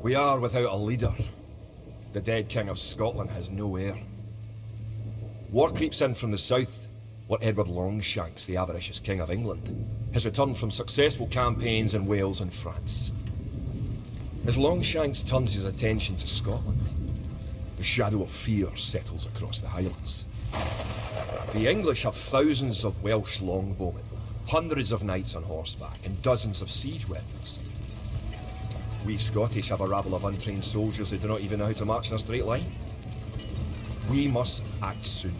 We are without a leader. The dead King of Scotland has no heir. War creeps in from the south, where Edward Longshanks, the avaricious King of England, has returned from successful campaigns in Wales and France. As Longshanks turns his attention to Scotland, the shadow of fear settles across the Highlands. The English have thousands of Welsh longbowmen, hundreds of knights on horseback, and dozens of siege weapons. We Scottish have a rabble of untrained soldiers who do not even know how to march in a straight line. We must act soon.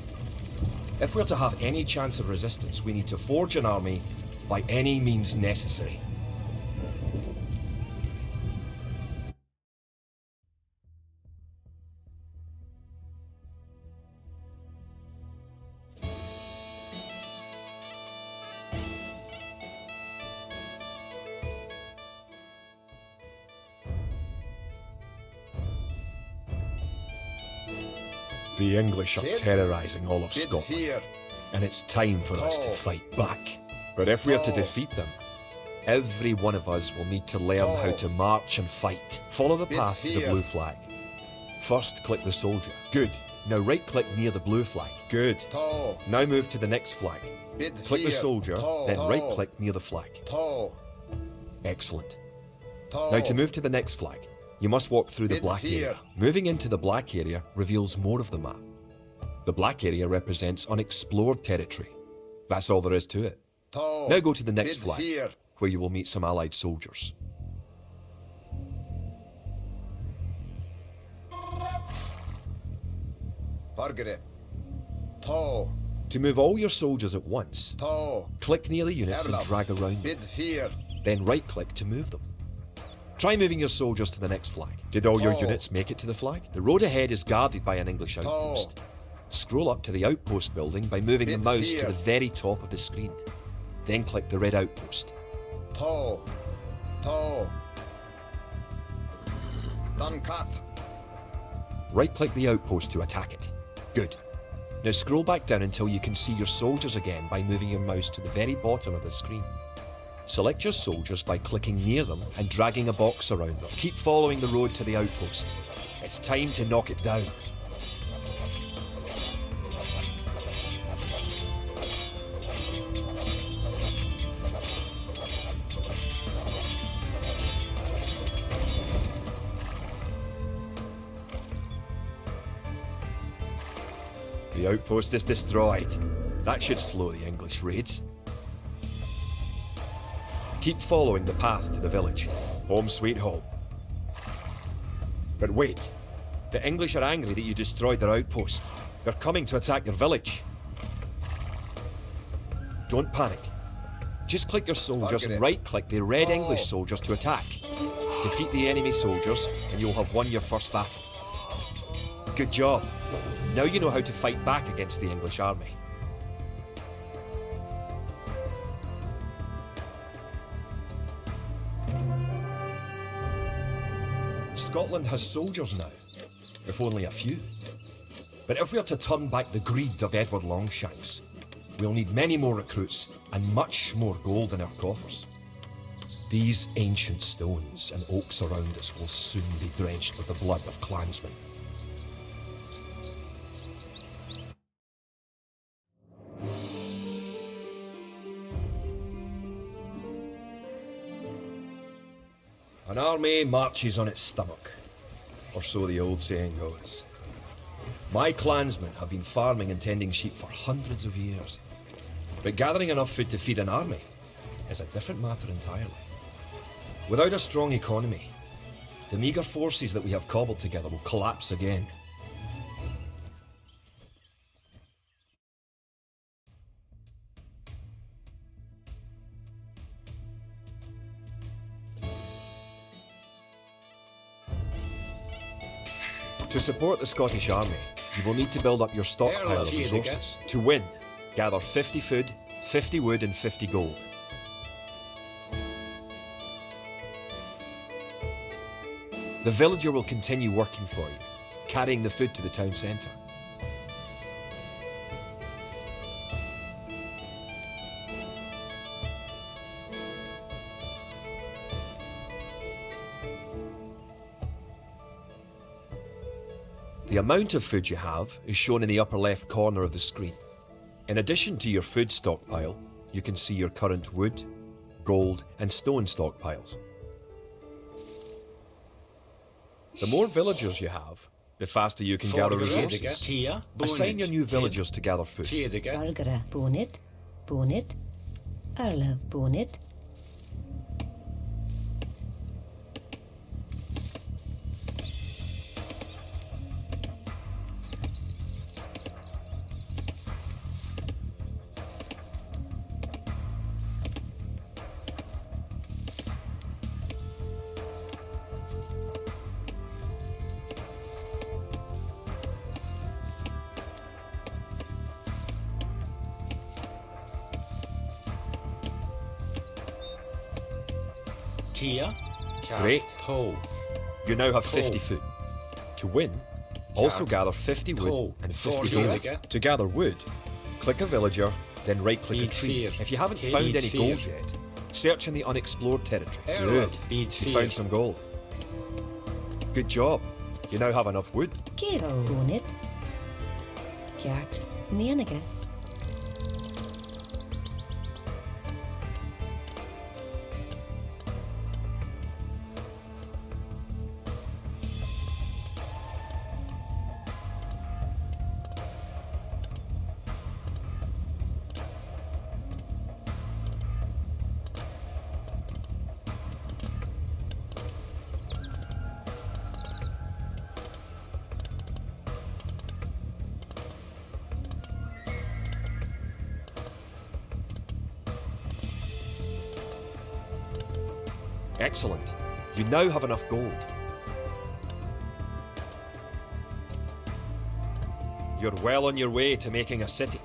If we're to have any chance of resistance, we need to forge an army by any means necessary. The English are terrorising all of Scotland, and it's time for us to fight back. But if we are to defeat them, every one of us will need to learn how to march and fight. Follow the path to the blue flag. First, click the soldier. Good. Now right-click near the blue flag. Good. Now move to the next flag. Click the soldier, then right-click near the flag. Excellent. Now to move to the next flag, you must walk through the black area. Moving into the black area reveals more of the map. The black area represents unexplored territory. That's all there is to it. Now go to the next flag, where you will meet some allied soldiers. To move all your soldiers at once, click near the units and drag around them. Then right-click to move them. Try moving your soldiers to the next flag. Did all your units make it to the flag? The road ahead is guarded by an English outpost. Scroll up to the outpost building by moving the mouse to the very top of the screen. Then click the red outpost. Right-click the outpost to attack it. Good. Now scroll back down until you can see your soldiers again by moving your mouse to the very bottom of the screen. Select your soldiers by clicking near them and dragging a box around them. Keep following the road to the outpost. It's time to knock it down. The outpost is destroyed. That should slow the English raids. Keep following the path to the village. Home sweet home. But wait. The English are angry that you destroyed their outpost. They're coming to attack your village. Don't panic. Just click your soldiers and right-click the red English soldiers to attack. Defeat the enemy soldiers and you'll have won your first battle. Good job. Now you know how to fight back against the English army. Scotland has soldiers now, if only a few. But if we are to turn back the greed of Edward Longshanks, we'll need many more recruits and much more gold in our coffers. These ancient stones and oaks around us will soon be drenched with the blood of clansmen. An army marches on its stomach, or so the old saying goes. My clansmen have been farming and tending sheep for hundreds of years, but gathering enough food to feed an army is a different matter entirely. Without a strong economy, the meagre forces that we have cobbled together will collapse again. To support the Scottish army, you will need to build up your stockpile of resources. To win, gather 50 food, 50 wood and 50 gold. The villager will continue working for you, carrying the food to the town centre. The amount of food you have is shown in the upper left corner of the screen. In addition to your food stockpile, you can see your current wood, gold and stone stockpiles. The more villagers you have, the faster you can gather resources. Assign your new villagers to gather food. Bargara bonit, bonit, Arla bonit. Great. You now have 50 food. To win, also gather 50 wood and 50 gold. To gather wood, click a villager, then right-click a tree. If you haven't found any gold yet, search in the unexplored territory. Good. You found some gold. Good job. You now have enough wood. Kero bonit. Kjart Nienige. Excellent. You now have enough gold. You're well on your way to making a city.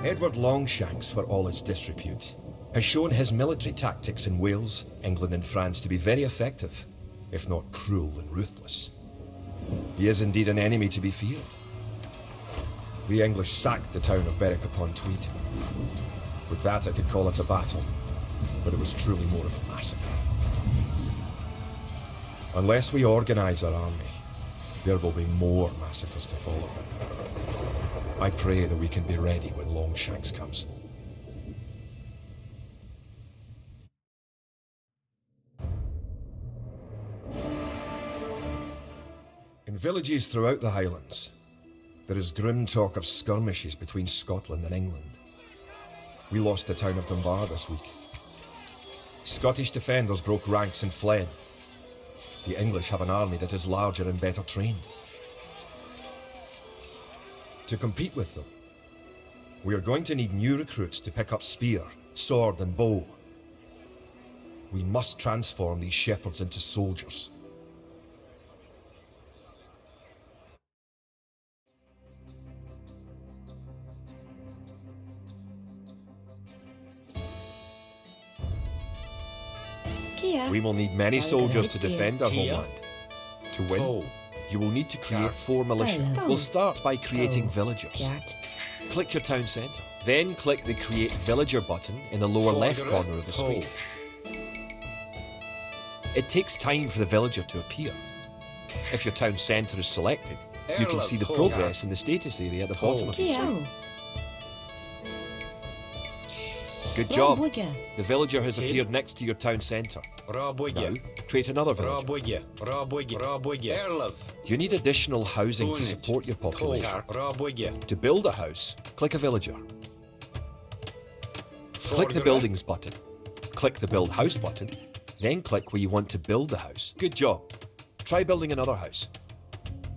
Edward Longshanks, for all his disrepute, has shown his military tactics in Wales, England and France to be very effective, if not cruel and ruthless. He is indeed an enemy to be feared. The English sacked the town of Berwick-upon-Tweed. With that I could call it a battle, but it was truly more of a massacre. Unless we organise our army, there will be more massacres to follow. I pray that we can be ready when Longshanks comes. In villages throughout the Highlands, there is grim talk of skirmishes between Scotland and England. We lost the town of Dunbar this week. Scottish defenders broke ranks and fled. The English have an army that is larger and better trained. To compete with them, we are going to need new recruits to pick up spear, sword and bow. We must transform these shepherds into soldiers. We will need many soldiers to defend our homeland. To win, you will need to create 4 militia. We'll start by creating villagers. Click your town centre. Then click the Create Villager button in the lower left corner of the screen. It takes time for the villager to appear. If your town centre is selected, you can see the progress in the status area at the bottom of the screen. Good job. The villager has appeared next to your town centre. Now, create another villager. You need additional housing to support your population. To build a house, click a villager. Click the Buildings button. Click the Build House button. Then click where you want to build the house. Good job. Try building another house.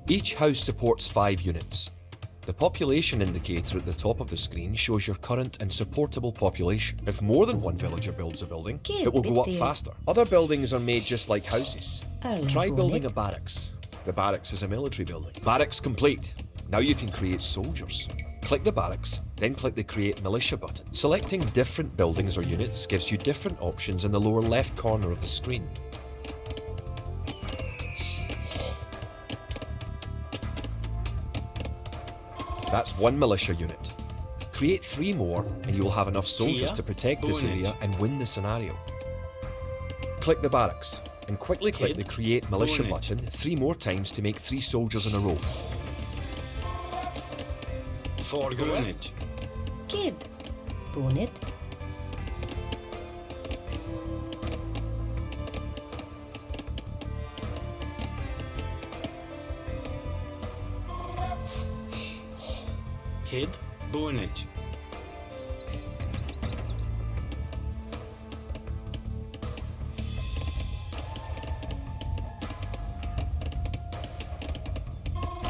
Each house supports 5 units. The population indicator at the top of the screen shows your current and supportable population. If more than one villager builds a building, it will go up faster. Other buildings are made just like houses. Try building a barracks. The barracks is a military building. Barracks complete. Now you can create soldiers. Click the barracks, then click the Create Militia button. Selecting different buildings or units gives you different options in the lower left corner of the screen. That's 1 militia unit. Create 3 more and you will have enough soldiers Kia, to protect this Bonnet. area and win the scenario. Click the barracks and quickly click Kid, the Create Militia Bonnet. button 3 more times to make 3 soldiers in a row. Forgrunnet. Kid. Bonnet. Kid, bonnet.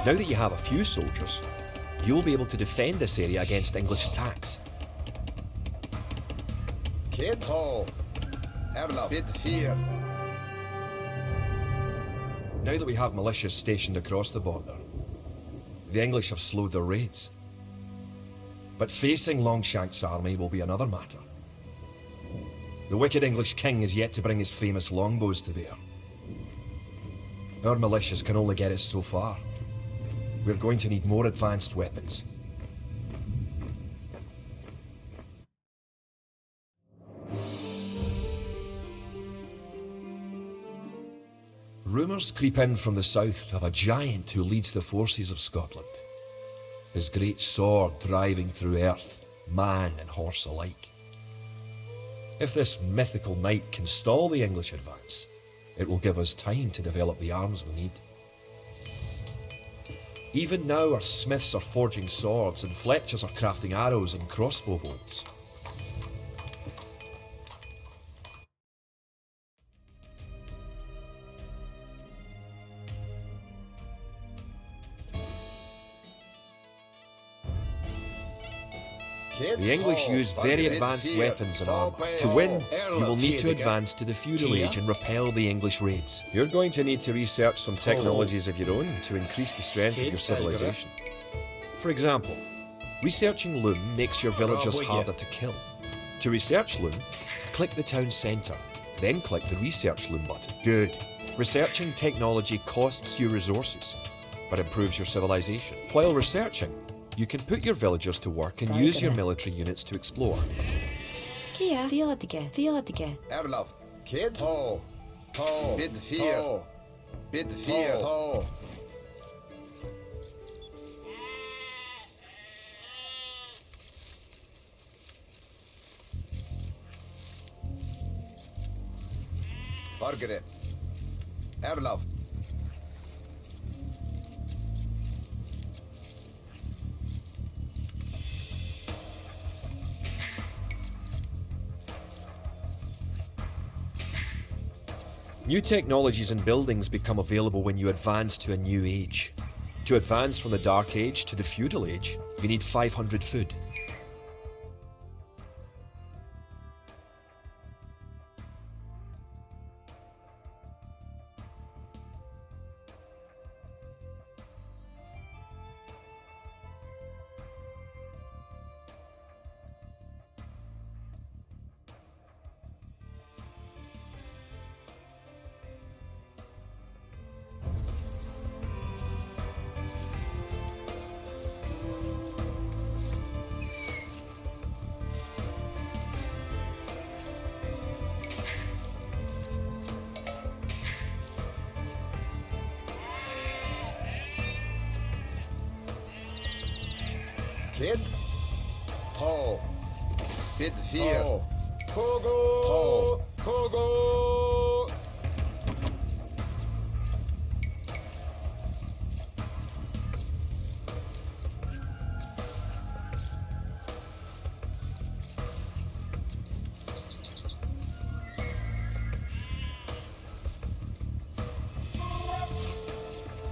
Now that you have a few soldiers, you'll be able to defend this area against English attacks. Kid Hall. Erla Bid Fear. Now that we have militias stationed across the border, the English have slowed their raids. But facing Longshank's army will be another matter. The wicked English king is yet to bring his famous longbows to bear. Our militias can only get us so far. We're going to need more advanced weapons. Rumours creep in from the south of a giant who leads the forces of Scotland. His great sword driving through earth, man and horse alike. If this mythical knight can stall the English advance, it will give us time to develop the arms we need. Even now our smiths are forging swords and fletchers are crafting arrows and crossbow bolts. Kid The English Hall. use very Bid advanced Fear. weapons and armour. Longplay To win, Hall. you will need to Kia. advance to the feudal Kia. age and repel the English raids. You're going to need to research some technologies of your own to increase the strength of Kid your Tiger. civilization. For example, researching loom makes your villagers Bravo, harder yeah. to kill. To research loom, click the town centre, then click the research loom button. Good. Researching technology costs you resources, but improves your civilization. While researching, you can put your villagers to work and use your military units to explore. Kia. Theodige. Erlov. Kid Hall. Hall. Bid Fear. Hall. Bid Fear. Hall. Bargere. Erlov. New technologies and buildings become available when you advance to a new age. To advance from the Dark Age to the Feudal Age, you need 500 food. Kid Hall. Bid Fear. Kogo. Hall. Kogo.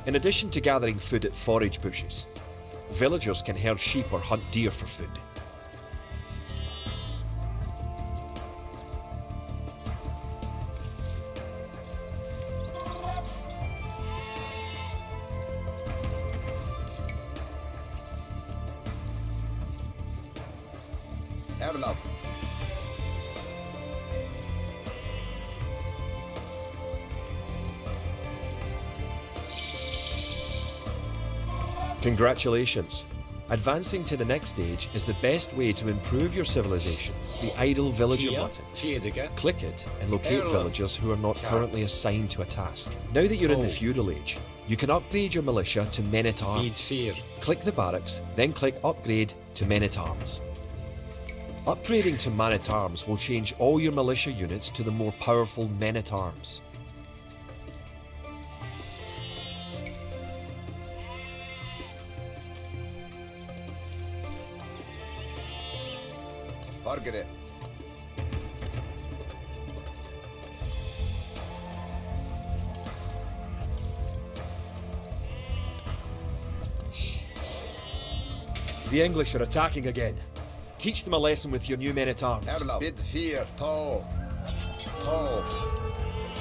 In addition to gathering food at forage bushes, villagers can herd sheep or hunt deer for food. Erlov. Congratulations! Advancing to the next stage is the best way to improve your civilization. The idle villager Kia, button. Fedega, Click it and locate Erla. villagers who are not currently assigned to a task. Now that you're in the feudal age, you can upgrade your militia to men-at-arms. Vid Fear, Click the barracks, then click Upgrade to Men-at-Arms. Upgrading to Man-at-Arms will change all your militia units to the more powerful Men-at-Arms. Margaret. The English are attacking again. Teach them a lesson with your new Men-at-Arms. Erla. Bid fear. Tall. Tall.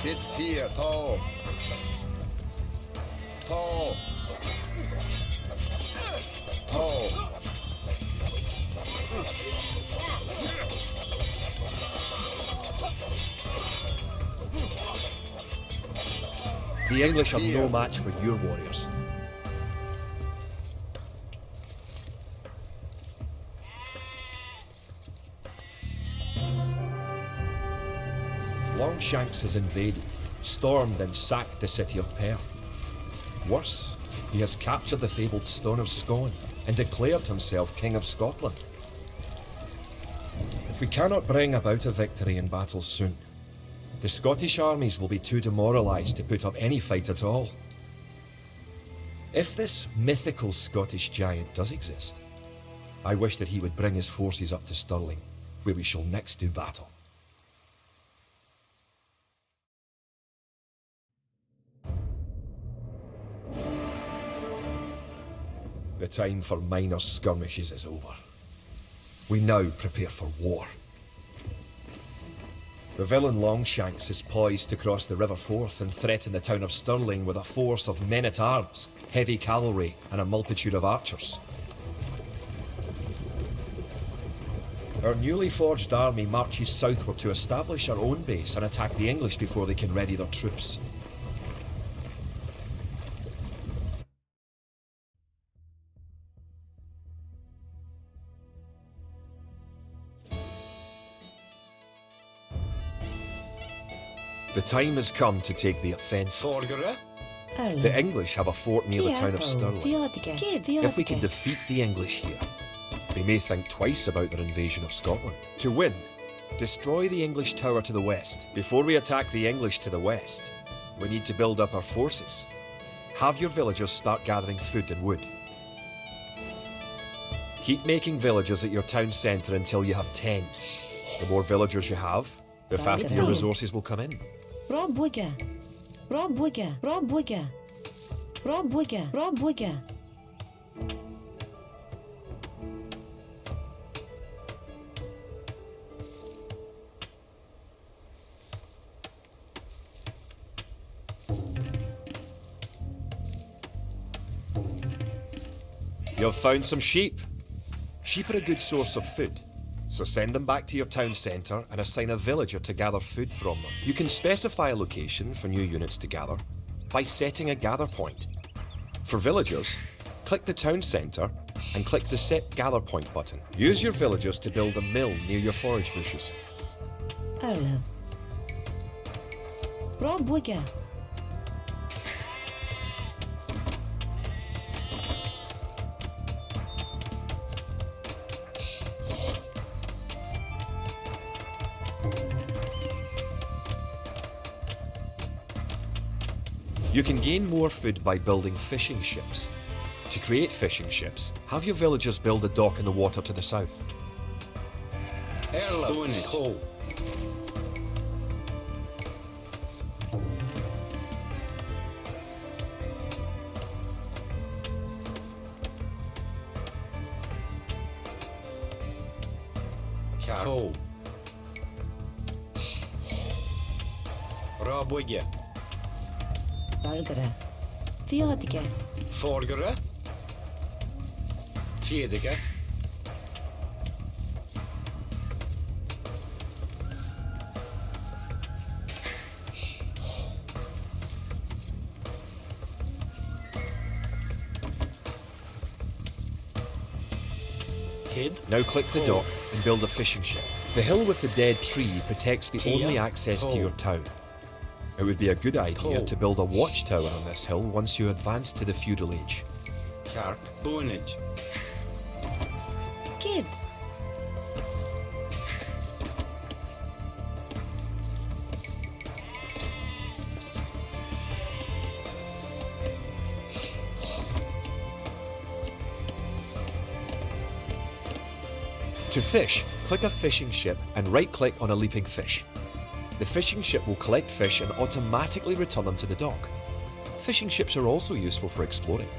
Bid fear. Tall. Tall. Tall. The English are no match for your warriors. Longshanks has invaded, stormed and sacked the city of Perth. Worse, he has captured the fabled Stone of Scone and declared himself King of Scotland. If we cannot bring about a victory in battle soon, the Scottish armies will be too demoralised to put up any fight at all. If this mythical Scottish giant does exist, I wish that he would bring his forces up to Stirling, where we shall next do battle. The time for minor skirmishes is over. We now prepare for war. The villain Longshanks is poised to cross the River Forth and threaten the town of Stirling with a force of men-at-arms, heavy cavalry, and a multitude of archers. Our newly forged army marches southward to establish our own base and attack the English before they can ready their troops. The time has come to take the offensive. Forgere, The English have a fort near the town of Stirling. If we can If defeat the English here, they may think twice about their invasion of Scotland. To win, destroy the English tower to the west. Before we attack the English to the west, we need to build up our forces. Have your villagers start gathering food and wood. Keep making villages at your town centre until you have 10. The more villagers you have, the faster your resources will come in. Rob Wigger. Rob Wigger. Rob Wigger. Rob Wigger. Rob Wigger. You've found some sheep. Sheep are a good source of food, so send them back to your town centre and assign a villager to gather food from them. You can specify a location for new units to gather by setting a gather point. For villagers, click the town centre and click the Set Gather Point button. Use your villagers to build a mill near your forage bushes. Arlo. Rob Wigger. You can gain more food by building fishing ships. To create fishing ships, have your villagers build a dock in the water to the south. Erla, Bonnet, Ho, Ho, Rob Wigger, Bargara. Theodica. Forgere, Fedega, Kid. Now click the Oh. dock and build a fishing ship. The hill with the dead tree protects the Kia. only access to Oh. your town. It would be a good idea Oh. to build a watchtower on this hill once you advance to the feudal age. Carp. Bonage. Kid. To fish, click a fishing ship and right-click on a leaping fish. The fishing ship will collect fish and automatically return them to the dock. Fishing ships are also useful for exploring.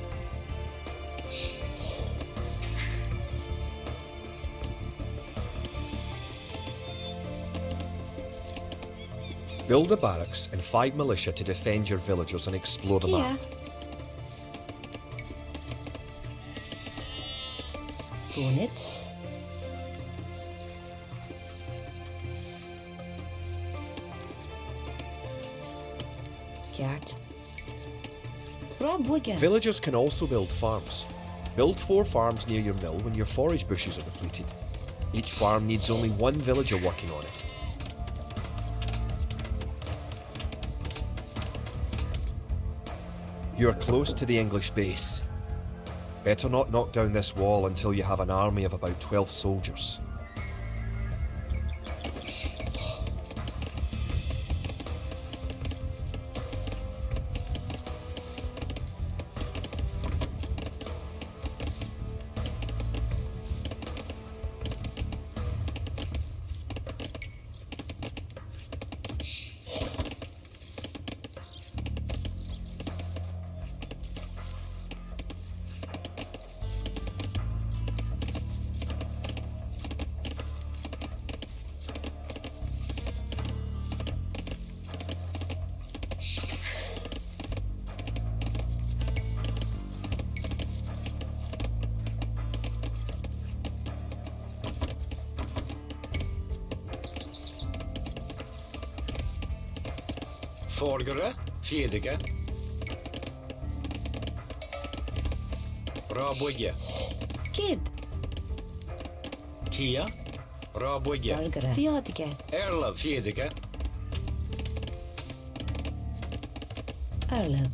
Build a barracks and 5 militia to defend your villagers and explore the Kia. map. Bonnet. Kjart. Rob Wigger. Villagers can also build farms. Build 4 farms near your mill when your forage bushes are depleted. Each farm needs only 1 villager working on it. You are close to the English base. Better not knock down this wall until you have an army of about 12 soldiers. Forgere. Fedige. Rabwigge. Kid. Kia. Rabwigge. Dalgara. Theodige. Erla. Fedige. Erlo.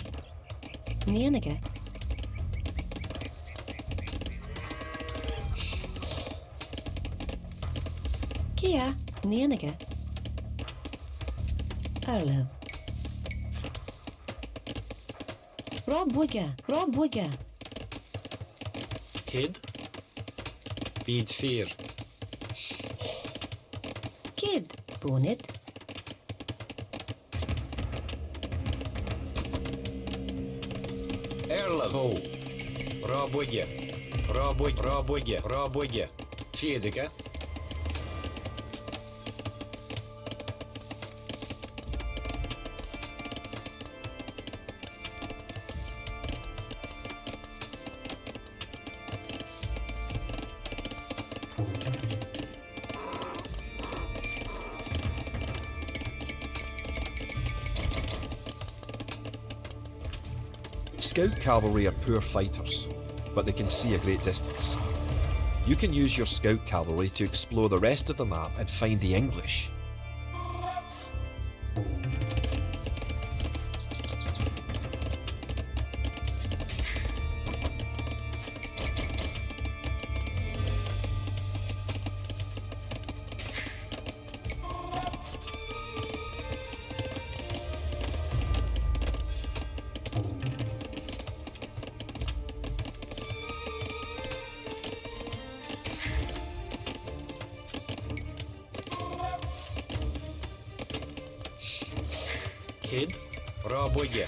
Nienige. Kia. Nienige. Erlo. Rob Wigger. Rob Wigger. Kid. Bid 4. Kid. Bonnet. Erla. Ho. Rabwigge. Rabwigge. Rabwigge. Rabwigge. Fedige. Scout cavalry are poor fighters, but they can see a great distance. You can use your scout cavalry to explore the rest of the map and find the English. Kid. Rabwigge.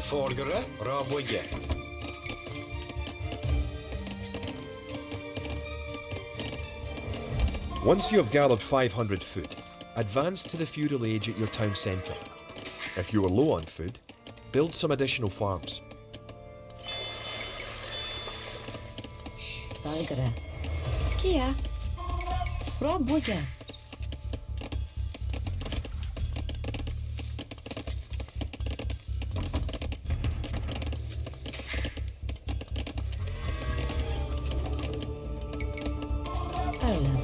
Forgere. Rabwigge. Once you have gathered 500 food, advance to the feudal age at your town centre. If you are low on food, build some additional farms. Dalgara. Kia. Robuga. Erlem.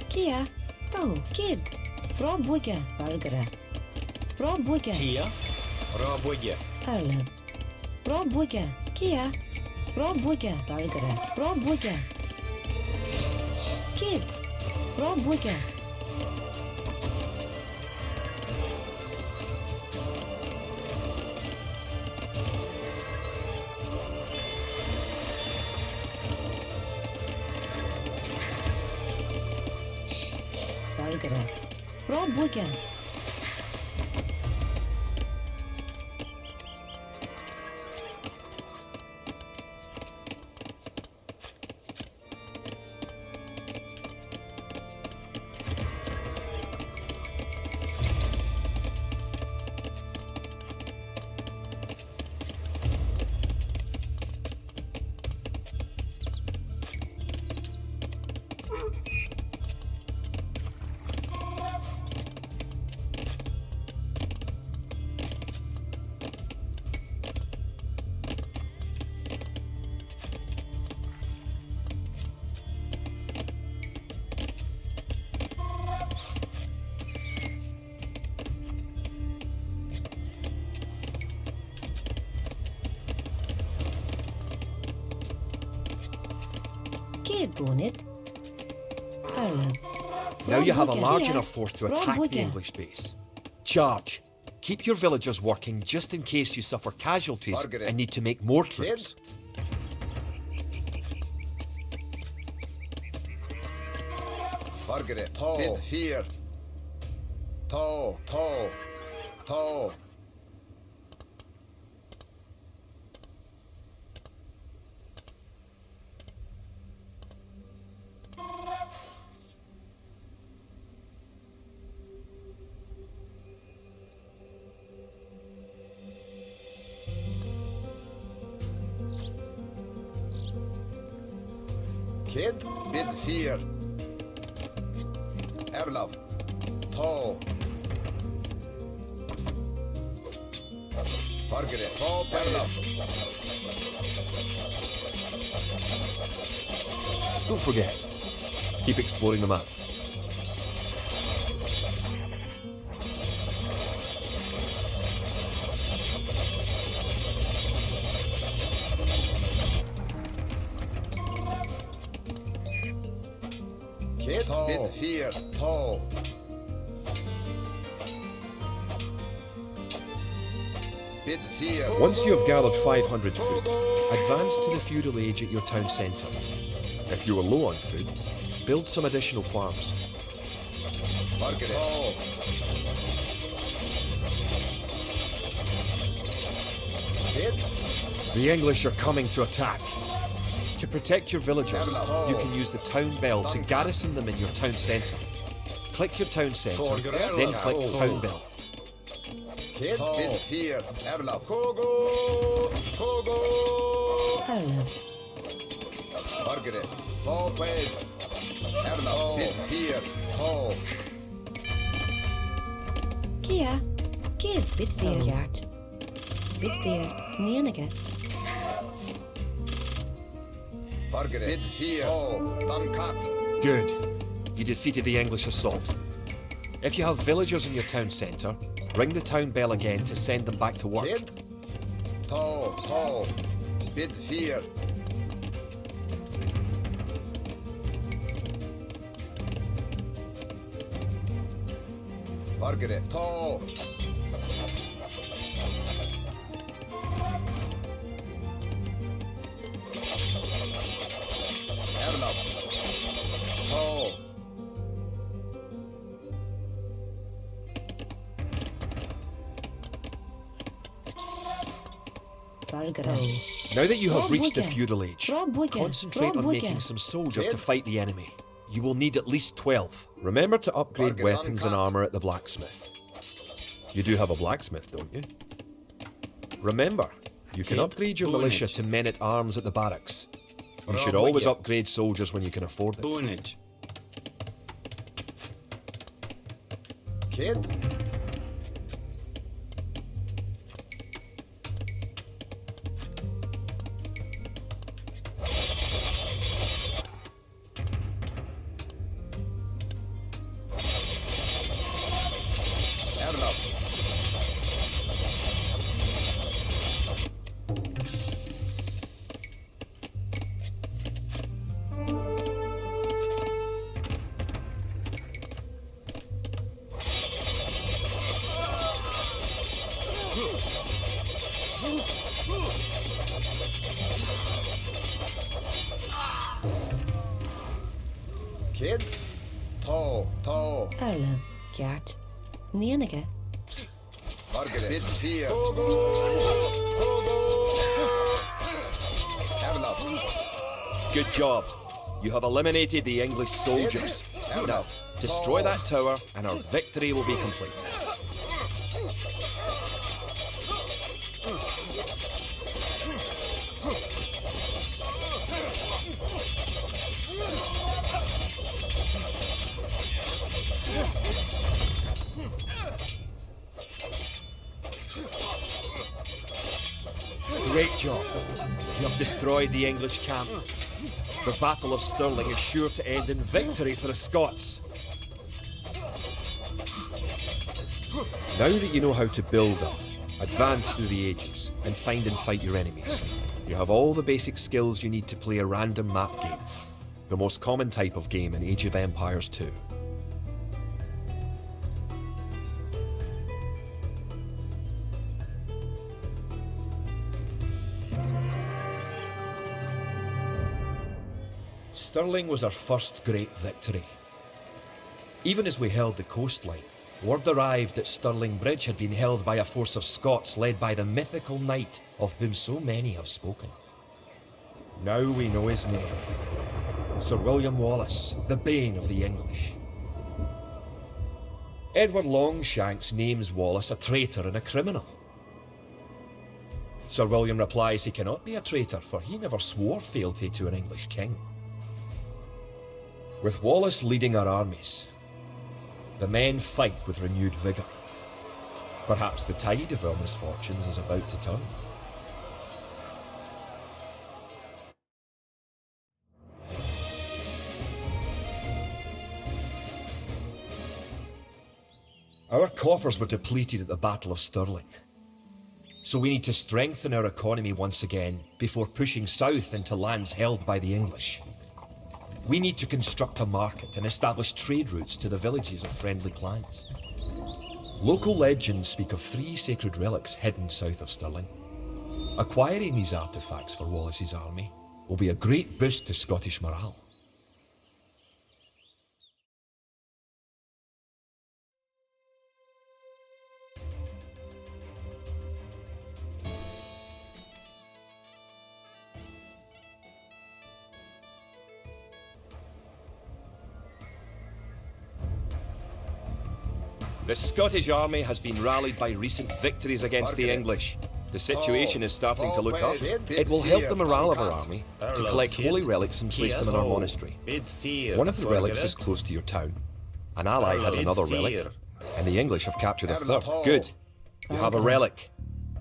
Kia. Oh, kid. Robuga. Burger. Robuga. Kia. Robuga. Erlem. Robuga. Kia. Robuga. Burger. Robuga. Kid. Robuga. Burger. Robuga. Kid bonnet. Erlem. Now you have a Robuga large here. enough force to attack the Robuga. English base. Charge. Keep your villagers working just in case you suffer casualties Margaret. and need to make more troops. Margaret. Bid fear. Tall. Kid, bid fear. Erlov. Tall. Margaret. Tall, Erlov. Don't forget, keep exploring the map. Kid, bid fear. Tall. Bid fear. Once you have gathered 500 food, advance to the feudal age at your town centre. If you are low on food, build some additional farms. Margaret. Tall. Kid, The English are coming to attack. To protect your villagers, you can use the town bell to garrison them in your town centre. Click your town centre, then click town bell. Kid, bid fear. Erlov. Kogo. Erlem. Margaret. Tall, Wade. Erlov. Bid fear. Tall. Kia. Kid. Biddeer. Jaart. Biddeer. Neenige. Margaret. Bid fear. Tall. Duncat. Good. You defeated the English assault. If you have villagers in your town centre, ring the town bell again to send them back to work. Kid. Tall. Bid fear. Margaret. Tall. Erlov. Tall. Burger. Now that you have reached the Robuga. feudal age, Robuga. concentrate on Robuga. making some soldiers to Kid. fight the enemy. You will need at least 12. Remember to upgrade Bargain weapons and uncut. armour at the blacksmith. You do have a blacksmith, don't you? Remember, you can Kid. upgrade your Bonnet. militia to men-at-arms at the barracks. You should always upgrade soldiers when you can afford it. Bunage. Kid. Have enough. Kid. Toe. Arle, Gert. Nienige. Margaret. Bid 4. Have enough. Good job. You have eliminated the English soldiers. Have Now, enough. destroy that tower and our victory will be complete. Great job. You have destroyed the English camp. The Battle of Stirling is sure to end in victory for the Scots. Now that you know how to build up, advance through the ages, and find and fight your enemies, you have all the basic skills you need to play a random map game, the most common type of game in Age of Empires 2. Stirling was our first great victory. Even as we held the coastline, word arrived that Stirling Bridge had been held by a force of Scots led by the mythical knight of whom so many have spoken. Now we know his name. Sir William Wallace, the bane of the English. Edward Longshanks names Wallace a traitor and a criminal. Sir William replies he cannot be a traitor, for he never swore fealty to an English king. With Wallace leading our armies, the men fight with renewed vigour. Perhaps the tide of our misfortunes is about to turn. Our coffers were depleted at the Battle of Stirling, so we need to strengthen our economy once again before pushing south into lands held by the English. We need to construct a market and establish trade routes to the villages of friendly clans. Local legends speak of 3 sacred relics hidden south of Stirling. Acquiring these artifacts for Wallace's army will be a great boost to Scottish morale. The Scottish army has been rallied by recent victories against the English. The situation is starting to look up. It will help the morale of our army to collect holy relics and place them in our monastery. One of the relics is close to your town. An ally has another relic, and the English have captured a third. Good. You have a relic.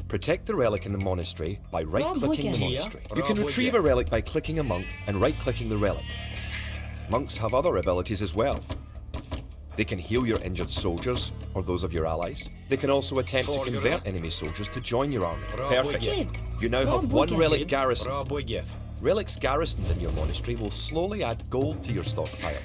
Protect the relic in the monastery by right-clicking the monastery. You can retrieve a relic by clicking a monk and right-clicking the relic. Monks have other abilities as well. They can heal your injured soldiers, or those of your allies. They can also attempt to convert enemy soldiers to join your army. Perfect. You now have one relic garrison. Relics garrisoned in your monastery will slowly add gold to your stockpile.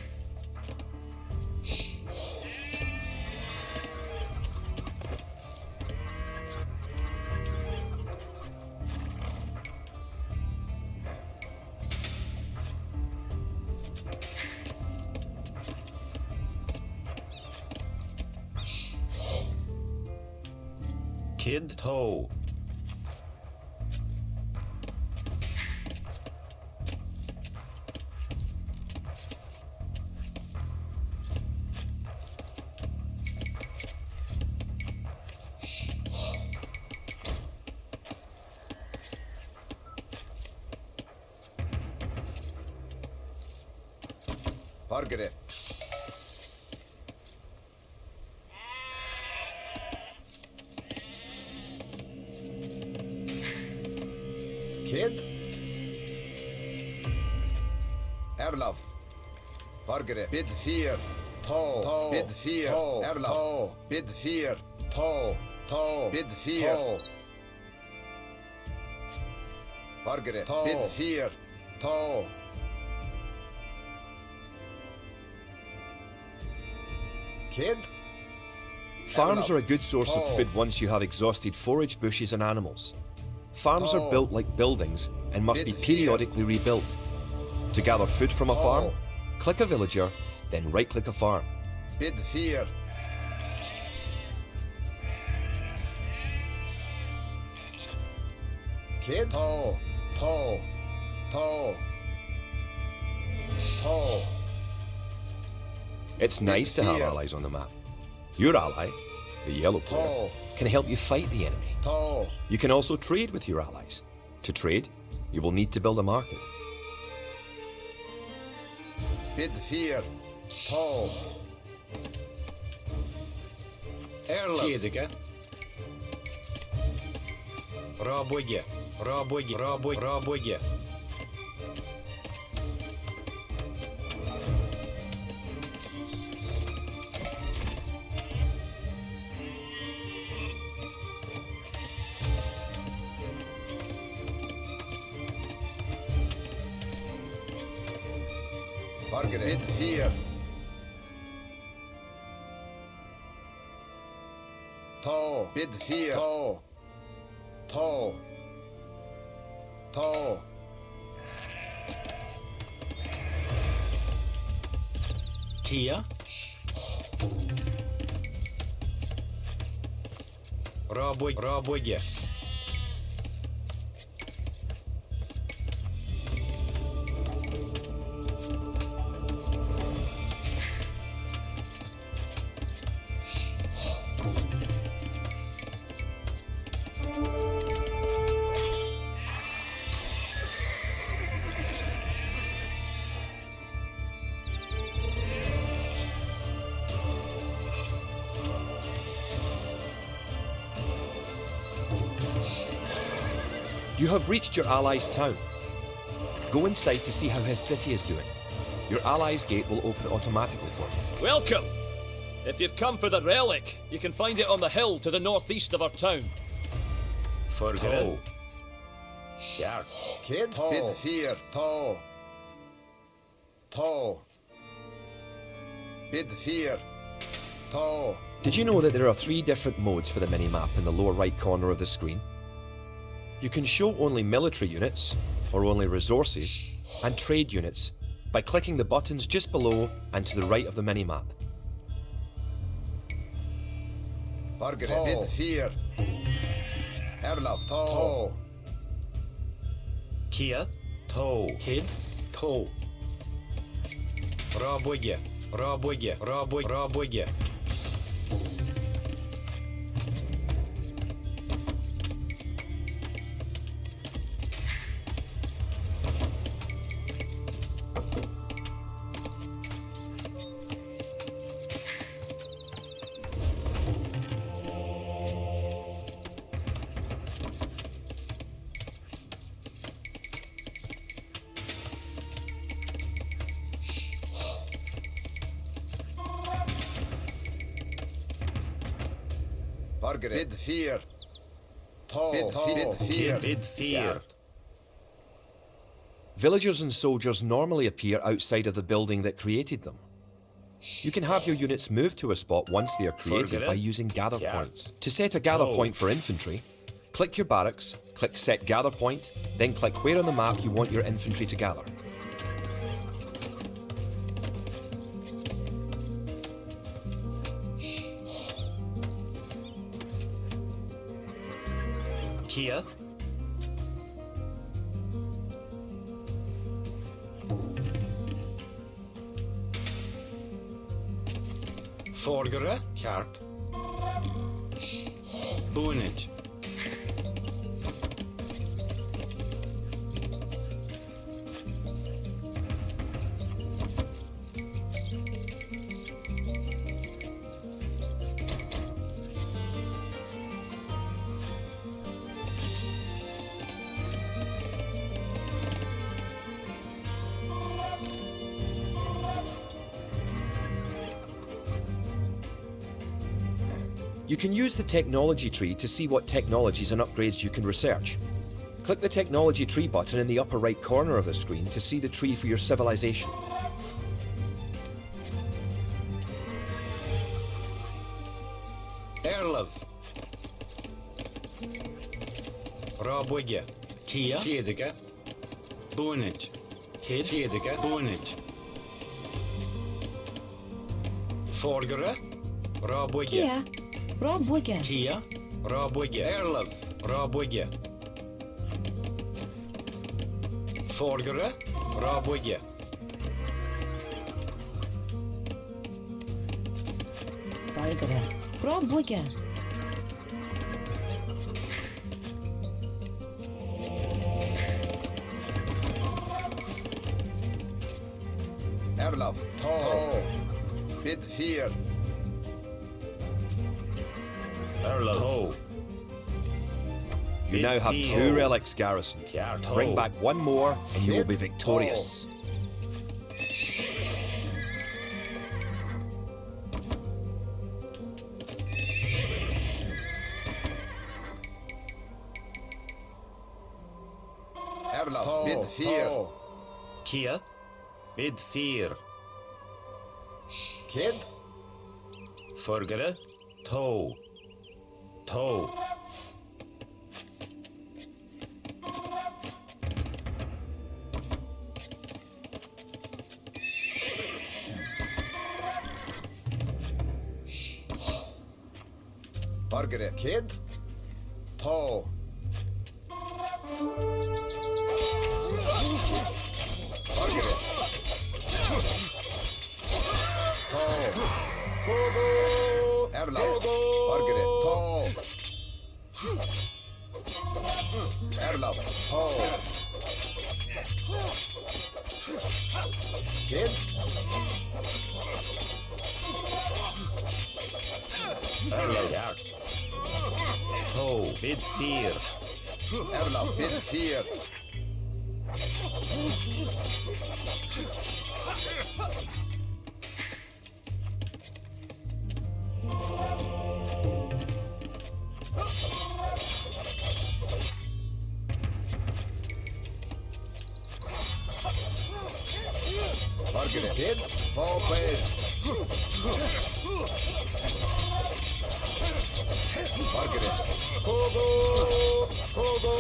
Kid Toe. Fargere. Kid. Erlaf. Fargere. Bid 4. Tå. Bid 4. Erlaf. Bid 4. Tå. Bid 4. Fargere. Bid 4. Tå. Kid. Farms are a good source of food once you have exhausted forage, bushes and animals. Farms are built like buildings and must be periodically rebuilt. To gather food from a farm, click a villager, then right-click a farm. Bid 4. Kid. Tå. It's nice to have allies on the map. Your ally, the yellow player, can help you fight the enemy. Tå. You can also trade with your allies. To trade, you will need to build a market. Bid 4. Tå. Erla. Tidige. Raboye. Raboye. Fargere. Bid 4. Tå. Bid 4. Tå. Kia. Raboye. You have reached your ally's town. Go inside to see how his city is doing. Your ally's gate will open automatically for you. Welcome! If you've come for the relic, you can find it on the hill to the northeast of our town. Fargere. Ja. Kid. Bid 4. Tå. Bid 4. Tå. Did you know that there are 3 different modes for the minimap in the lower right corner of the screen? You can show only military units, or only resources, and trade units by clicking the buttons just below and to the right of the minimap. Fargere. Bid 4. Erlaf. Tå. Kia. Tå. Kid. Tå. Raboye. Fargere. Bid 4. Tå. Bid 4. Villagers and soldiers normally appear outside of the building that created them. You can have your units move to a spot once they are created by using gather points. To set a gather point for infantry, click your barracks, click Set Gather Point, then click where on the map you want your infantry to gather. Kia. Fargere. Kjart. Bunich. You can use the technology tree to see what technologies and upgrades you can research. Click the technology tree button in the upper right corner of the screen to see the tree for your civilization. Erlov. Rabwigge. Kia. Fedika. Bunich. Kid. Fedika. Bunich. Forgere. Rabwigge. Kia. Rabwigge. Kia. Rabwigge. Erlov. Rabwigge. Forgere. Rabwigge. Bargere. Rabwigge. Erlov. To. Bid 4. Erlov. Ho. You now have 2 relics garrisoned. Bring back 1 more and you will be victorious. Erlov. Bid 4. Kia. Bid 4. Kid. Forgere. To. To. Bargere. Kid. To. Bargere. To. Erlov. Bargere. To. Erlov. To. Kid. Erlov. To. Bid 4. Erlov. Bid 4. Bargere. Kid. Longplay. Bargere. Kogo. Kogo.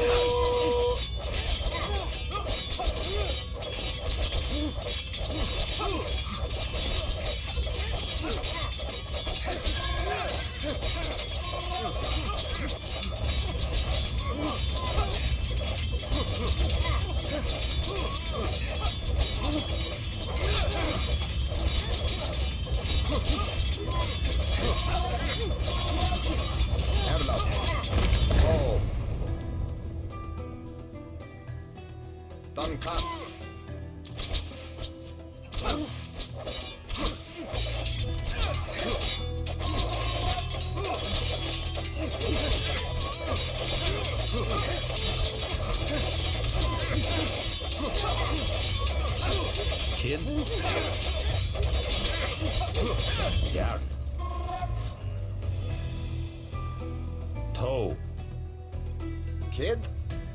Erlov. Oh. Done cut. Kid. Yard. To. Kid.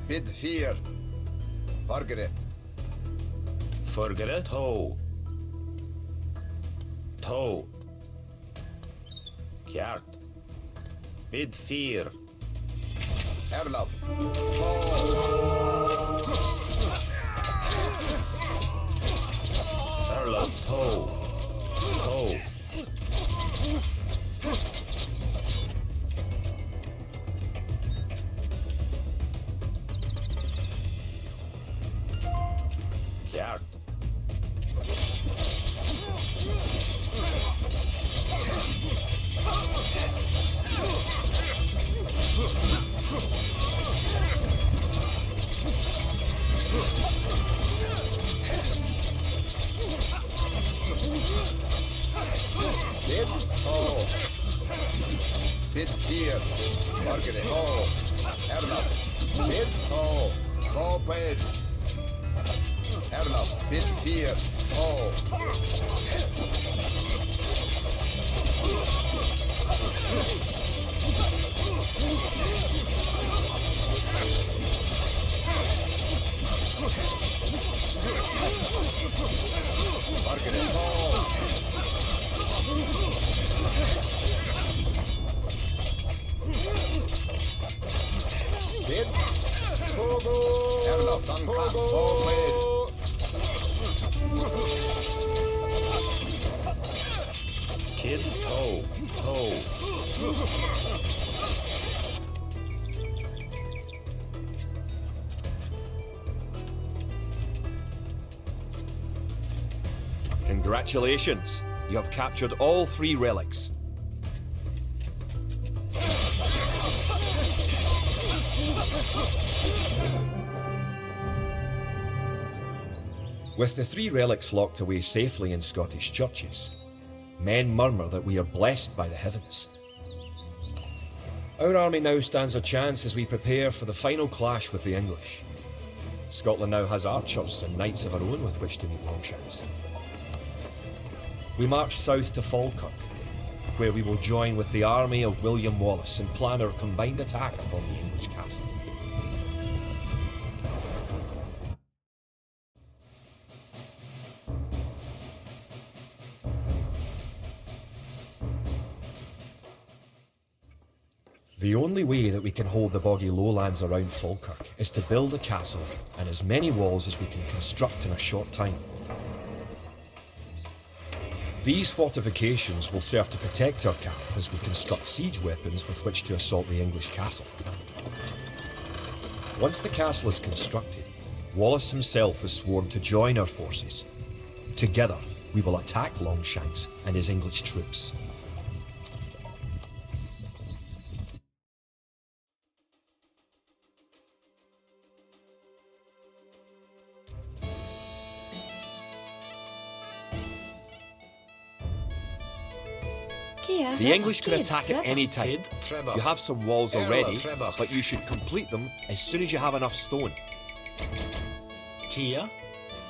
Bid 4. Bargere. Forgere. To. To. Kjart. Bid 4. Erlov. To. Erlov. To. To. Kjart. Kid. To. Bid 4. Bargere. To. Erlov. Bid. To. Longplay. Erlov. Bid 4. To. Margaret. Ho. Kid. Erla Duncan. Longplay. Kid. Ho. Ho. Congratulations! You have captured all 3 relics. With the 3 relics locked away safely in Scottish churches, men murmur that we are blessed by the heavens. Our army now stands a chance as we prepare for the final clash with the English. Scotland now has archers and knights of our own with which to meet Longshanks. We march south to Falkirk, where we will join with the army of William Wallace and plan our combined attack upon the English castle. The only way that we can hold the boggy lowlands around Falkirk is to build a castle and as many walls as we can construct in a short time. These fortifications will serve to protect our camp as we construct siege weapons with which to assault the English castle. Once the castle is constructed, Wallace himself has sworn to join our forces. Together, we will attack Longshanks and his English troops. The English can attack at any time. Kid. Trevor. You have some walls already, Trevor. but you should complete them as soon as you have enough stone. Kia.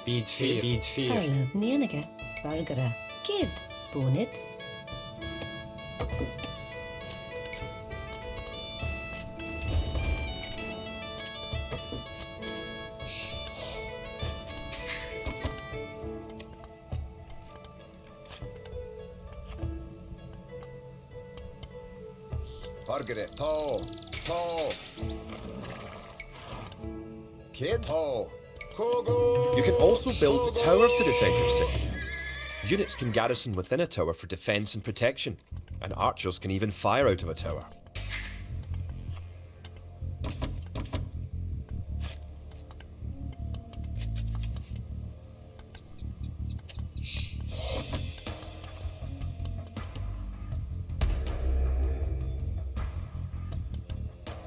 Bid fear. Bid fear. Erla Nienige. Valgara. Kid. Bonnet. Margaret. Ho. Ho. Kid. Ho. Hogo. You can also build towers to defend your city. Units can garrison within a tower for defense and protection, and archers can even fire out of a tower.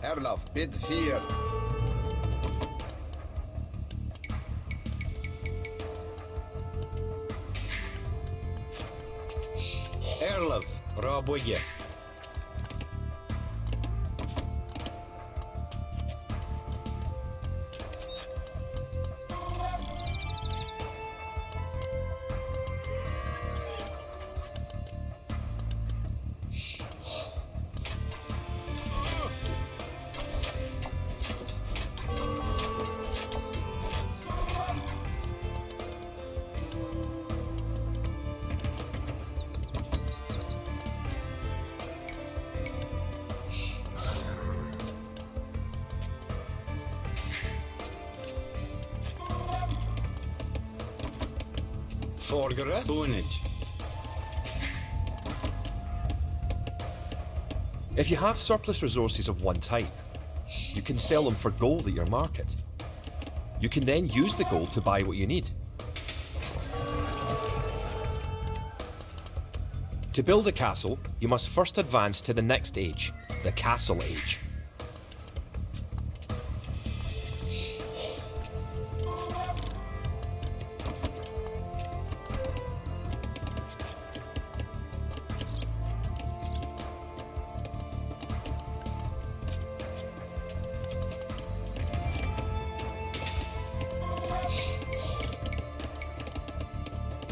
Erlaf. Bid fear. Erlov. Raboye. Forgere. Bonnet. If you have surplus resources of one type, you can sell them for gold at your market. You can then use the gold to buy what you need. To build a castle, you must first advance to the next age, the Castle Age.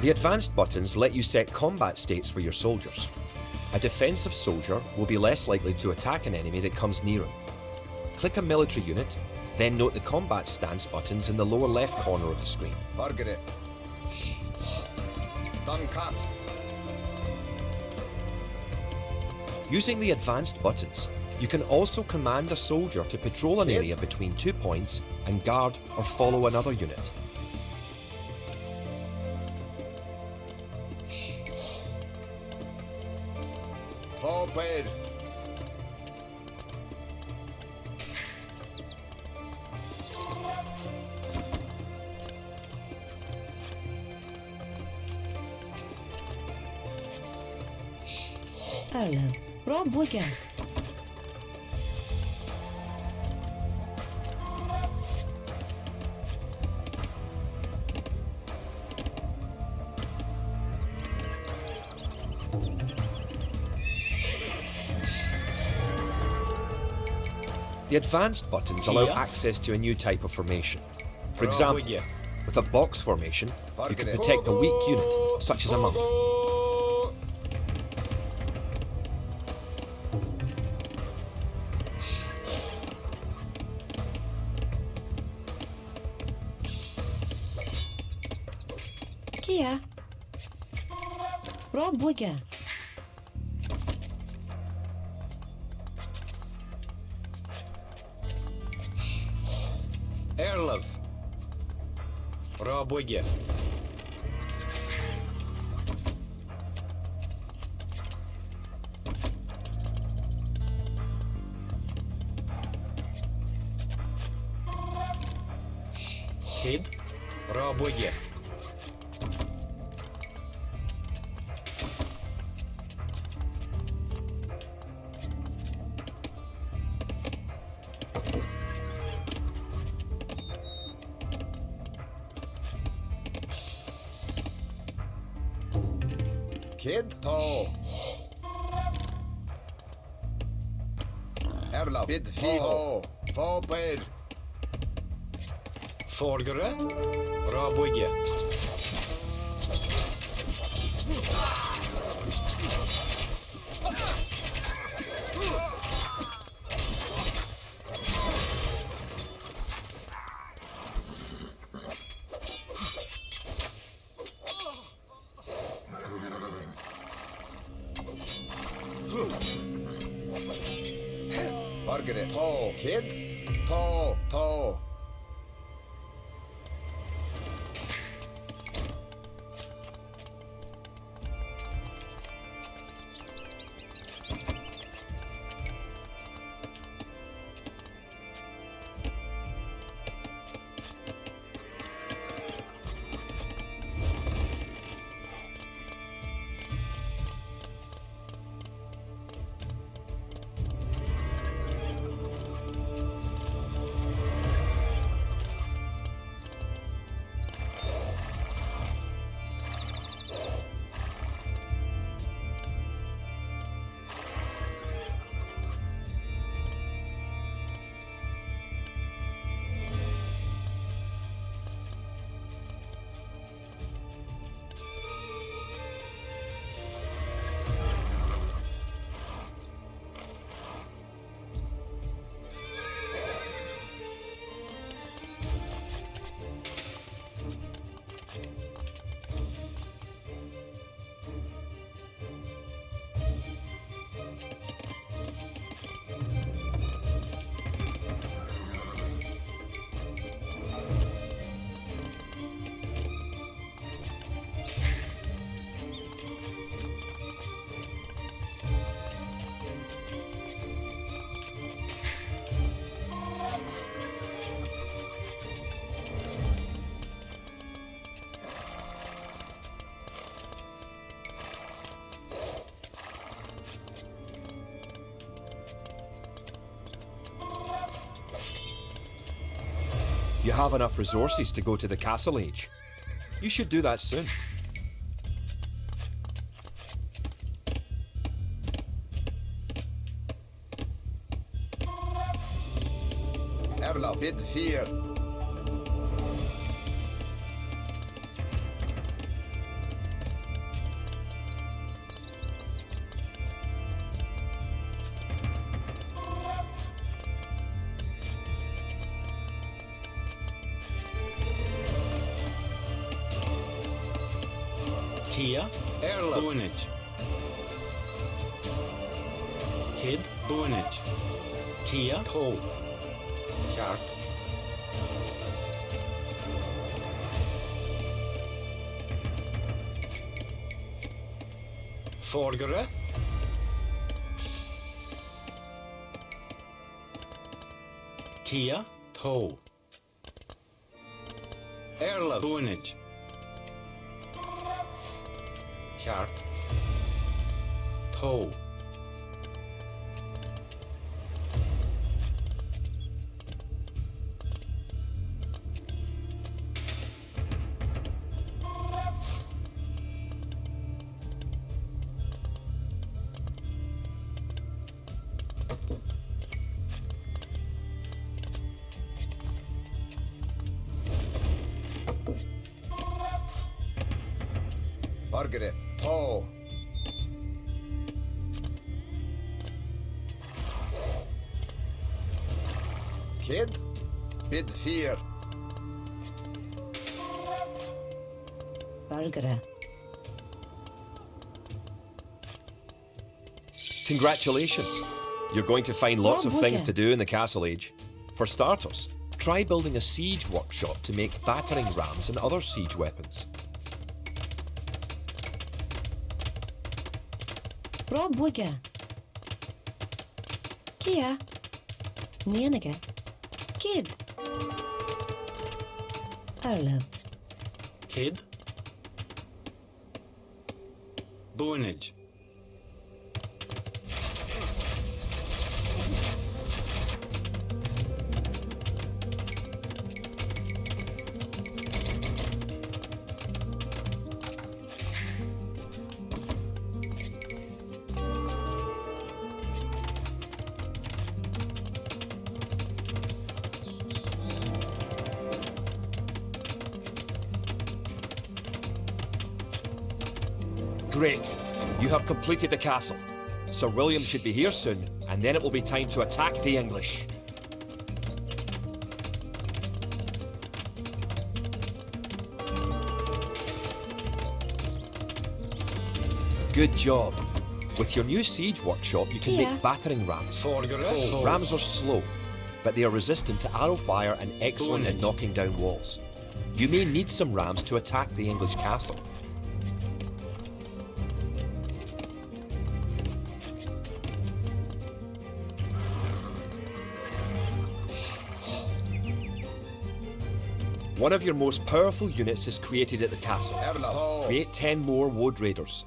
The advanced buttons let you set combat states for your soldiers. A defensive soldier will be less likely to attack an enemy that comes near him. Click a military unit, then note the combat stance buttons in the lower left corner of the screen. Margaret. done cut. Using the advanced buttons, you can also command a soldier to patrol an area between 2 points and guard or follow another unit. Forward. Erlen. Rob Wigger. The advanced buttons allow Here. access to a new type of formation. For example, Roboye. with a box formation, you can protect a weak unit, such as a monk. Kia. Rob Wigger. Erlov. Roboye. Kid. Roboye. Kid. Toe. Erla. Bid fee. Forward. Forgere. Roboye. Margaret. Toe. Kid. Toe. Toe. You have enough resources to go to the Castle Age. You should do that soon. Erla. Bid fear. Kia, Erla, Bunage. Kid, Bunage. Kia, Toe. Sharp. Forgere. Kia, Toe. Erla, Bunage. Sharp. Toe. Bargere. Toe. Kid. Bid fear. Bargara. Congratulations! You're going to find lots of Oh, things yeah. to do in the Castle Age. For starters, try building a siege workshop to make battering rams and other siege weapons. Brabwigga. Kia. Nianaga. Kid. Arlo. Kid. Bunage. Great! You have completed the castle. Sir William should be here soon, and then it will be time to attack the English. Good job. With your new siege workshop, you can Yeah. make battering rams. Forgere. Toe. Rams are slow, but they are resistant to arrow fire and excellent at Bonage. knocking down walls. You may need some rams to attack the English castle. One of your most powerful units is created at the castle. Erla. Toe. Create 10 more Woad Raiders.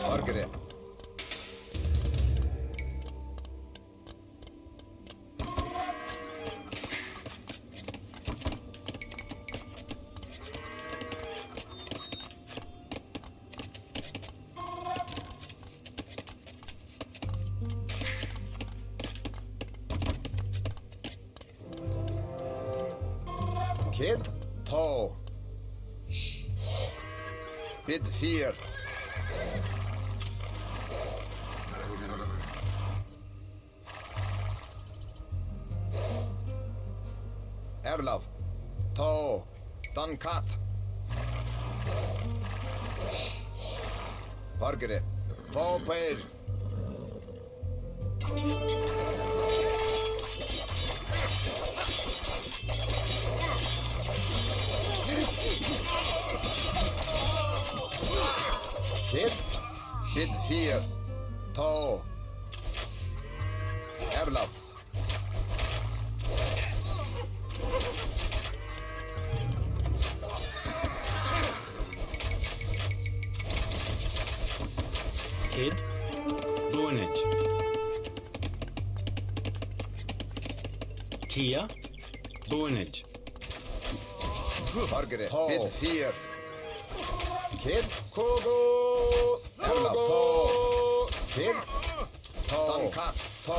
Bargere. Kid. Toe. Bid fear. Erlov. Toe. Duncat. Bargere. Toe pair. Kid. Bid 4. Ta. Erlaf. Kid. Bonage. Kia. Bonage. Margaret. Bid 4. Kid. Kogo. Erlaf. Ta. Kid. Ta. Dankat. Ta.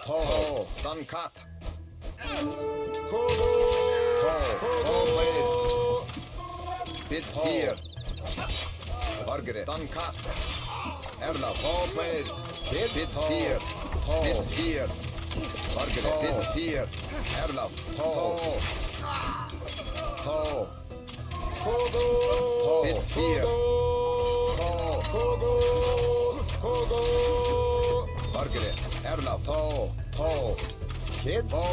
Ta. Dankat. Kogo. Ta. Ta. Bid 4. Margaret. Dankat. Erlaf. Ta. Kid. Bid 4. Ta. Bid 4. Margaret. Bid 4. Erlaf. Ta. Ta. Kogo. Bid 4. Ta. Kogo. Kogo. Margaret. Erlaf. Ta. Ta. Kid. Ta.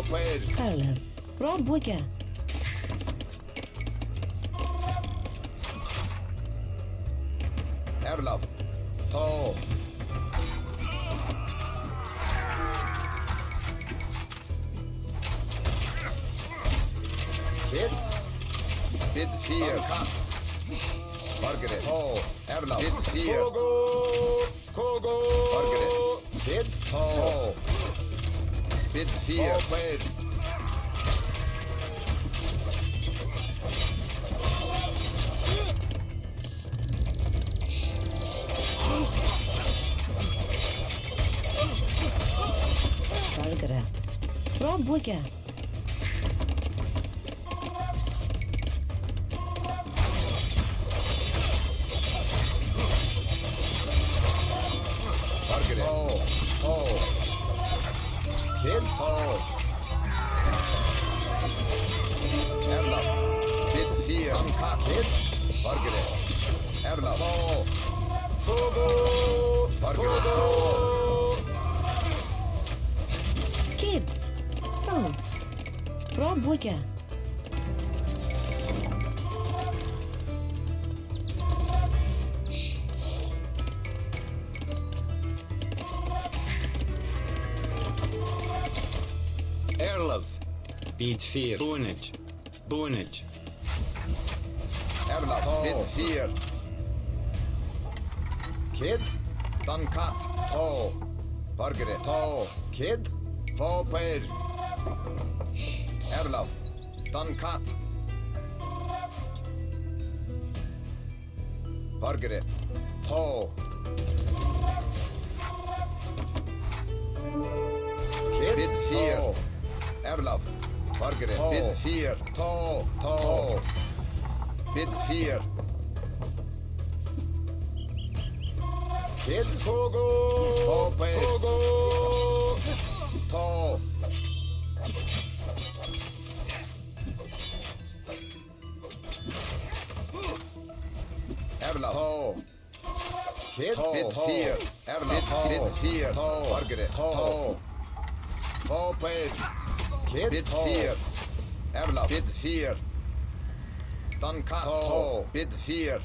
Erlev. Rob Wigger. Erlaf. Ta. Kid. Bid 4. Kat. Margaret. Ta. Erlaf. Bid 4. Kogo. Kogo. Margaret. Kid. Ta. Bid 4. Margaret. Rob Wigger. Margaret. Ta. Ta. Kid. Ta. Erlaf. Bid 4. Kat. Kid. Margaret. Erlaf. Ta. Kogo. Margaret. Ta. Kid. Tom. Rob Wigger. Erlov. Bid 4. Bonage. Bonage. Erlaf. Bid 4. Kid. Dankat. Ta. Margaret. Ta. Kid. Vaper. Erlaf. Dankat. Margaret. Ta. Kid. Bid 4. Erlaf. Margaret. Bid 4. Ta. Ta. Bid 4. Kid. Kogo. Vaper. Kogo. Ta. Erlaf. Ta. Kid. Bid 4. Erlaf. Bid 4. Ta. Margaret. Ta. Vaper. Kid. Bid 4. Erlaf. Bid 4. Dankat. Ta. Bid 4.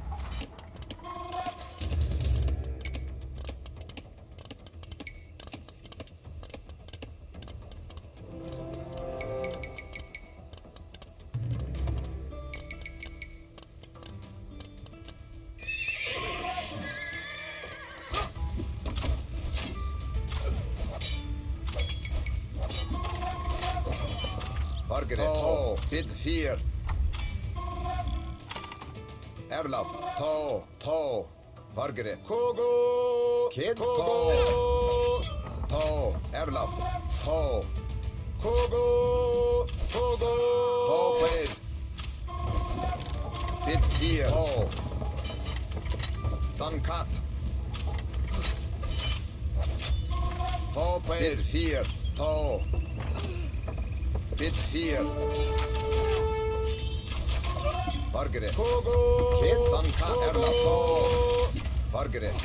Margaret. Ta. Bid 4. Erlaf. Ta. Ta. Margaret. Kogo. Kid. Ta. Ta. Erlaf. Ta. Kogo. Kogo. Vaper. Bid 4. Ta. Dankat. Vaper. Bid 4. Ta. Bid 4. Margaret. Kogo. Kid. Dankat. Erlaf. Ta. Margaret.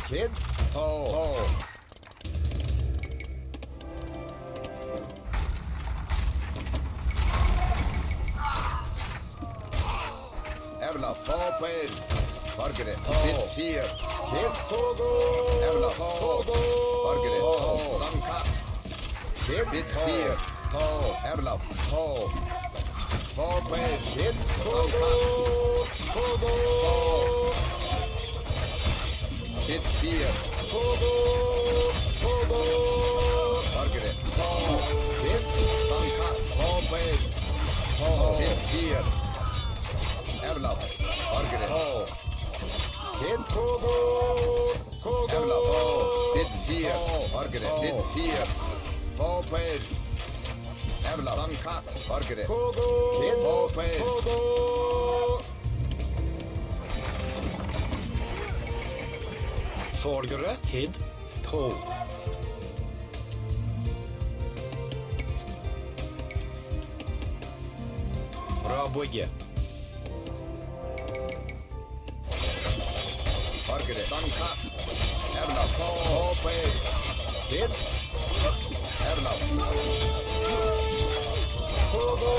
Kid, toe. Erla, toe, paid. Margaret, toe. Fear. Kid, togo. Erla, toe. Margaret, toe. Dankat. Kid, fear. Toe. Erla, toe. Toe, paid. Kid, togo. Togo. Kid, fear. Togo. Togo. Margaret, toe. Kid, Dankat. Toe, paid. Toe. Kid, fear. Erla, Margaret, toe. Kid, togo. Erla, toe. Kid, fear. Margaret, kid, fear. Toe, paid. Erla, Dankat. Margaret, kid, toe, paid. Forgere, kid, toe. Rabwege, Margaret, Dankat. Erla, toe, paid. Kid, Erla. Togo.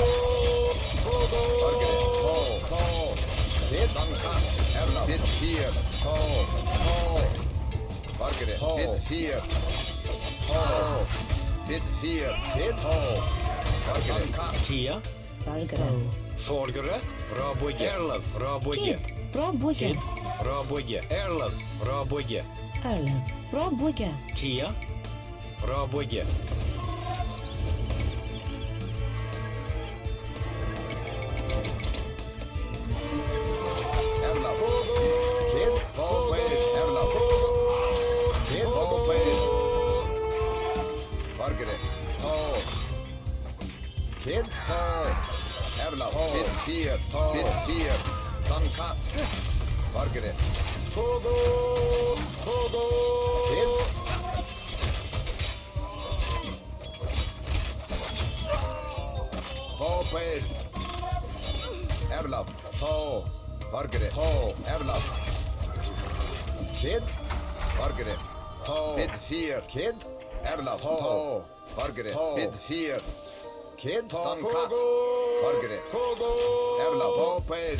Margaret, toe. Kid, Dankat. Erla, kid, fear. Toe. Margaret, kid, fear. Toe. Kid, fear. Kid, toe. Margaret, Dankat. Tia, Bargro. Forgere, Rabwege, Erlev, Rabwege, Kid. Brabwege. kid, Rabwege, Erlev, Rabwege, Erlen. Brabwege. Tia, Rabwege, Erla, kid, toe, paid. Erla, kid, toe, paid. Margaret, toe. Kid, toe. Erla, kid, fear. Kid, fear. Dankat. Margaret, togo. Kid. Toe, paid. Erla, toe. Margaret, toe. Erla. Kid. Margaret, toe. Kid, fear. Kid. Erla, toe. Margaret, kid, fear. Kid, Dankat. Margaret, Erla, toe, paid.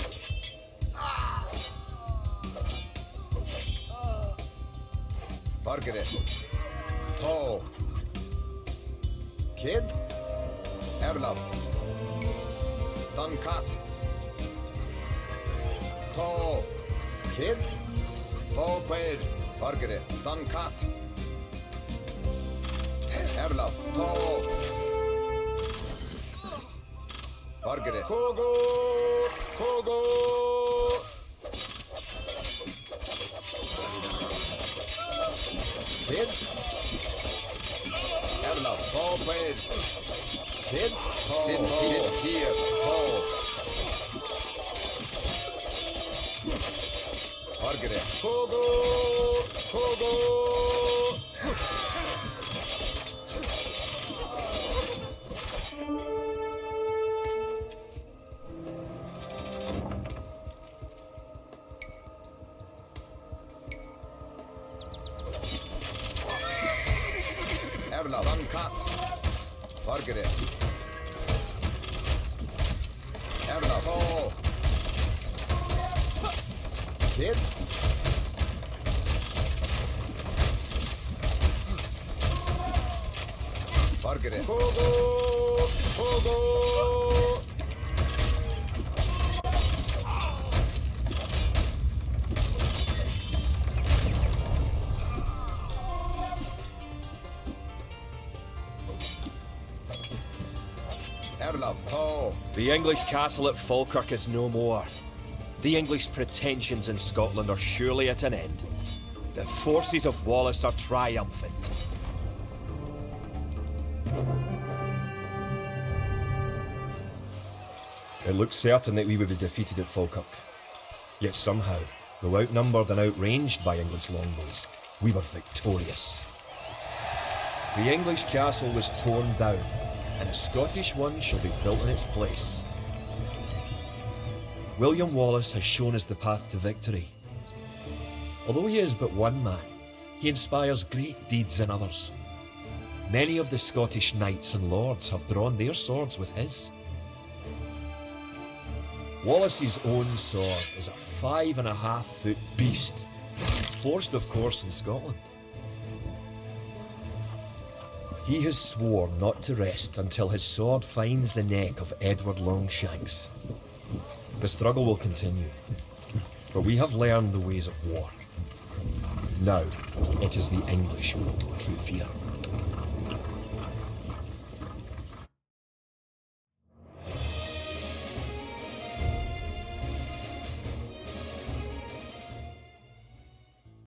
Margaret, toe. Kid, Erla. Dankat. Toe. Kid, toe, paid. Margaret, Dankat. Erla, toe. Margaret, Kogo. Kid, Erla, toe, paid. Kid, toe. Kid, here, toe. Margaret, Kogo. Erla, Dankat. Margaret. Erla, toe. Kid. Margaret. Kogo. Erla, toe. The English castle at Falkirk is no more. The English pretensions in Scotland are surely at an end. The forces of Wallace are triumphant. It looked certain that we would be defeated at Falkirk. Yet somehow, though outnumbered and outranged by English longbows, we were victorious. The English castle was torn down, and a Scottish one shall be built in its place. William Wallace has shown us the path to victory. Although he is but one man, He inspires great deeds in others. Many of the Scottish knights and lords have drawn their swords with his. Wallace's own sword is a 5.5-foot beast, forged of course in Scotland. He has sworn not to rest until his sword finds the neck of Edward Longshanks. The struggle will continue, but we have learned the ways of war. Now, it is the English who will know true fear.